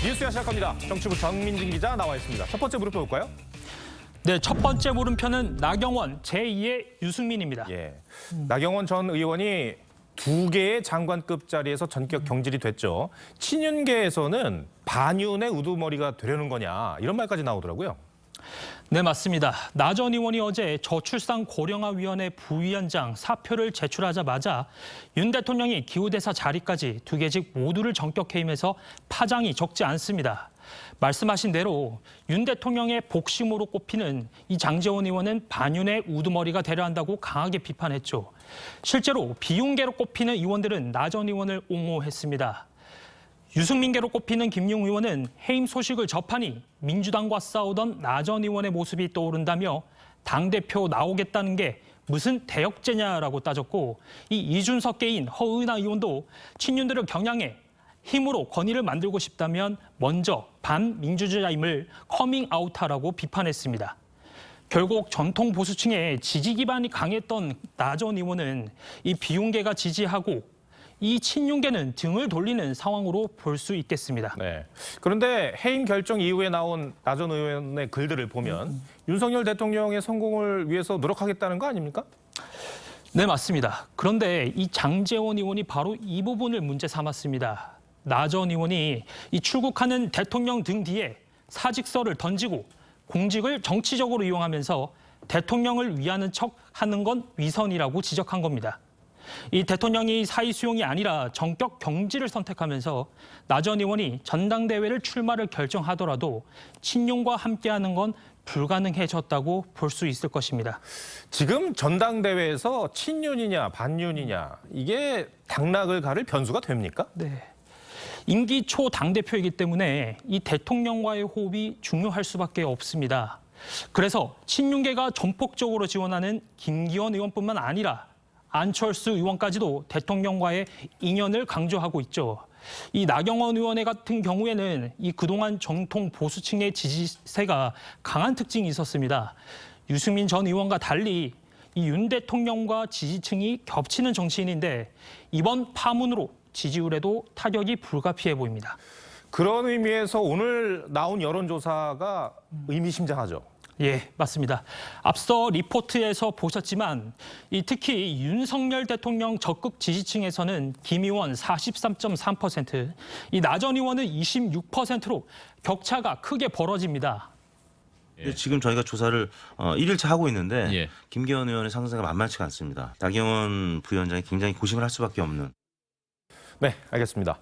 뉴스야 시작합니다. 정치부 정민진 기자 나와 있습니다. 첫 번째 물음표 볼까요? 네, 첫 번째 물음표는 나경원 제2의 유승민입니다. 예, 나경원 전 의원이 두 개의 장관급 자리에서 전격 경질이 됐죠. 친윤계에서는 반윤의 우두머리가 되려는 거냐 이런 말까지 나오더라고요. 네, 맞습니다. 나 전 의원이 어제 저출산 고령화위원회 부위원장 사표를 제출하자마자 윤 대통령이 기후대사 자리까지 두 계직 모두를 전격 해임해서 파장이 적지 않습니다. 말씀하신 대로 윤 대통령의 복심으로 꼽히는 이 장제원 의원은 반윤의 우두머리가 되려 한다고 강하게 비판했죠. 실제로 비윤계로 꼽히는 의원들은 나 전 의원을 옹호했습니다. 유승민계로 꼽히는 김용 의원은 해임 소식을 접하니 민주당과 싸우던 나 전 의원의 모습이 떠오른다며 당대표 나오겠다는 게 무슨 대역죄냐라고 따졌고, 이 이준석계인 허은하 의원도 친윤들을 겨냥해 힘으로 권위를 만들고 싶다면 먼저 반민주주의임을 커밍아웃하라고 비판했습니다. 결국 전통 보수층의 지지 기반이 강했던 나 전 의원은 이 비윤계가 지지하고 이 친윤계는 등을 돌리는 상황으로 볼 수 있겠습니다. 네. 그런데 해임 결정 이후에 나온 나 전 의원의 글들을 보면 윤석열 대통령의 성공을 위해서 노력하겠다는 거 아닙니까? 네, 맞습니다. 그런데 이 장제원 의원이 바로 이 부분을 문제 삼았습니다. 나 전 의원이 이 출국하는 대통령 등 뒤에 사직서를 던지고 공직을 정치적으로 이용하면서 대통령을 위하는 척 하는 건 위선이라고 지적한 겁니다. 이 대통령이 사의 수용이 아니라 전격 경질을 선택하면서 나 전 의원이 전당대회를 출마를 결정하더라도 친윤과 함께하는 건 불가능해졌다고 볼 수 있을 것입니다. 지금 전당대회에서 친윤이냐 반윤이냐 이게 당락을 가를 변수가 됩니까? 네. 임기 초 당대표이기 때문에 이 대통령과의 호흡이 중요할 수밖에 없습니다. 그래서 친윤계가 전폭적으로 지원하는 김기현 의원뿐만 아니라 안철수 의원까지도 대통령과의 인연을 강조하고 있죠. 이 나경원 의원 같은 경우에는 이 그동안 정통 보수층의 지지세가 강한 특징이 있었습니다. 유승민 전 의원과 달리 이 윤 대통령과 지지층이 겹치는 정치인인데 이번 파문으로 지지율에도 타격이 불가피해 보입니다. 그런 의미에서 오늘 나온 여론조사가 의미심장하죠. 예, 맞습니다. 앞서 리포트에서 보셨지만 특히 윤석열 대통령 적극 지지층에서는 김 의원 43.3%, 이 나 전 의원은 26%로 격차가 크게 벌어집니다. 예. 지금 저희가 조사를 1일차 하고 있는데 예. 김기현 의원의 상승세가 만만치가 않습니다. 나경원 부위원장이 굉장히 고심을 할 수밖에 없는. 네, 알겠습니다.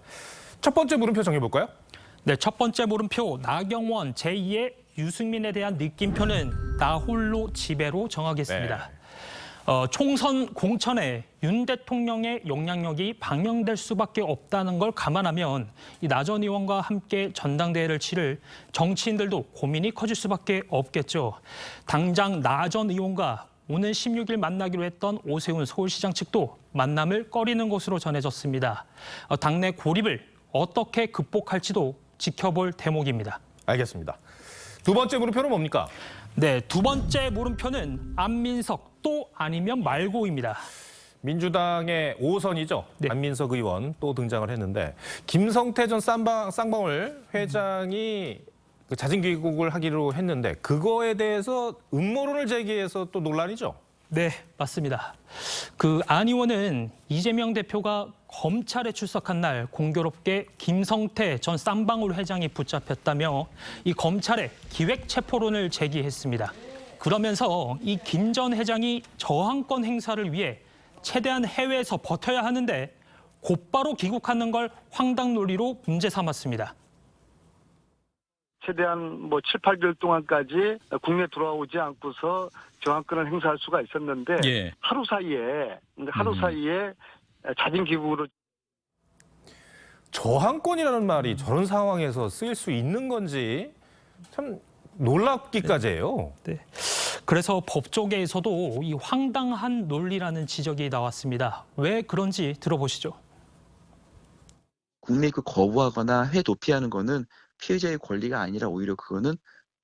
첫 번째 물음표 정해볼까요? 네, 첫 번째 물음표 나경원 제2의 유승민에 대한 느낌표는 나 홀로 지배로 정하겠습니다. 총선 공천에 윤 대통령의 영향력이 방영될 수밖에 없다는 걸 감안하면 이 나 전 의원과 함께 전당대회를 치를 정치인들도 고민이 커질 수밖에 없겠죠. 당장 나 전 의원과 오는 16일 만나기로 했던 오세훈 서울시장 측도 만남을 꺼리는 것으로 전해졌습니다. 당내 고립을 어떻게 극복할지도 지켜볼 대목입니다. 알겠습니다. 두 번째 물음표는 뭡니까? 네, 두 번째 물음표는 안민석 또 아니면 말고입니다. 민주당의 5선이죠. 네. 안민석 의원 또 등장을 했는데 김성태 전 쌍방울 회장이 자진 귀국을 하기로 했는데 그거에 대해서 음모론을 제기해서 또 논란이죠. 네, 맞습니다. 그 안 의원은 이재명 대표가 검찰에 출석한 날 공교롭게 김성태 전 쌍방울 회장이 붙잡혔다며 이 검찰에 기획 체포론을 제기했습니다. 그러면서 이 김 전 회장이 저항권 행사를 위해 최대한 해외에서 버텨야 하는데 곧바로 귀국하는 걸 황당 논리로 문제 삼았습니다. 최대한 7, 8개월 동안까지 국내 들어오지 않고서 저항권을 행사할 수가 있었는데 예. 하루 사이에 자진 귀국으로. 저항권이라는 말이 저런 상황에서 쓰일 수 있는 건지 참 놀랍기까지 해요. 네. 그래서 법조계에서도 이 황당한 논리라는 지적이 나왔습니다. 왜 그런지 들어보시죠. 국내 입국 거부하거나 회도피하는 거는 피해자의 권리가 아니라 오히려 그거는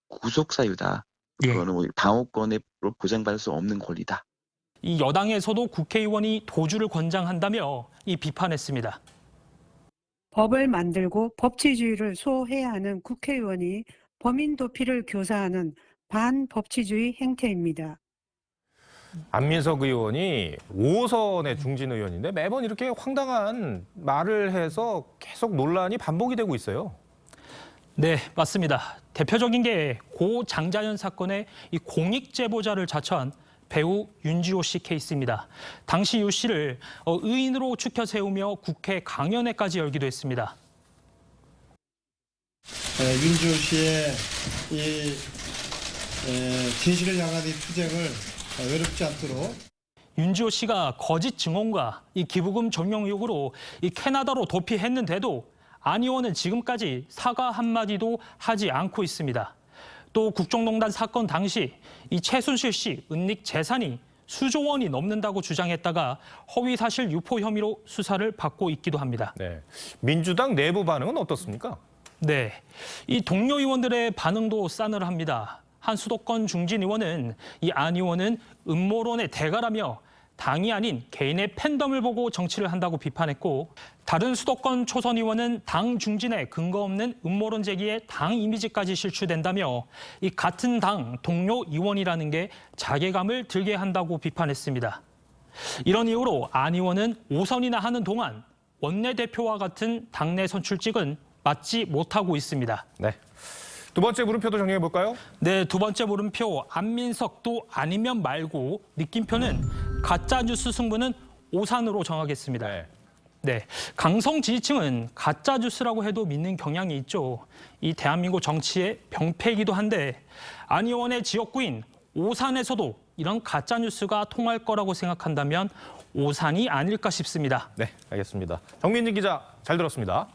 구속 사유다. 그거는 오히려 방어권으로 보장받을 수 없는 권리다. 이 여당에서도 국회의원이 도주를 권장한다며 이 비판했습니다. 법을 만들고 법치주의를 수호해야 하는 국회의원이 범인 도피를 교사하는 반법치주의 행태입니다. 안민석 의원이 5선의 중진 의원인데 매번 이렇게 황당한 말을 해서 계속 논란이 반복이 되고 있어요. 네, 맞습니다. 대표적인 게 고 장자연 사건의 이 공익 제보자를 자처한 배우 윤지호 씨 케이스입니다. 당시 유 씨를 의인으로 추켜 세우며 국회 강연회까지 열기도 했습니다. 윤지호 씨의 이 진실을 향한 이 투쟁을 외롭지 않도록 윤지호 씨가 거짓 증언과 이 기부금 전용 의혹으로 이 캐나다로 도피했는데도 안 의원은 지금까지 사과 한마디도 하지 않고 있습니다. 또 국정농단 사건 당시 이 최순실 씨 은닉 재산이 수조 원이 넘는다고 주장했다가 허위사실 유포 혐의로 수사를 받고 있기도 합니다. 네. 민주당 내부 반응은 어떻습니까? 네, 이 동료 의원들의 반응도 싸늘합니다. 한 수도권 중진 의원은 이 안 의원은 음모론의 대가라며 당이 아닌 개인의 팬덤을 보고 정치를 한다고 비판했고, 다른 수도권 초선 의원은 당 중진의 근거 없는 음모론 제기에 당 이미지까지 실추된다며 이 같은 당 동료 의원이라는 게 자괴감을 들게 한다고 비판했습니다. 이런 이유로 안 의원은 5선이나 하는 동안 원내대표와 같은 당내 선출직은 맡지 못하고 있습니다. 네. 두 번째 물음표도 정리해 볼까요? 네, 두 번째 물음표 안민석도 아니면 말고 느낌표는 가짜뉴스 승부는 오산으로 정하겠습니다. 네. 네, 강성 지지층은 가짜뉴스라고 해도 믿는 경향이 있죠. 이 대한민국 정치의 병폐이기도 한데 안 의원의 지역구인 오산에서도 이런 가짜뉴스가 통할 거라고 생각한다면 오산이 아닐까 싶습니다. 네, 알겠습니다. 정민진 기자 잘 들었습니다.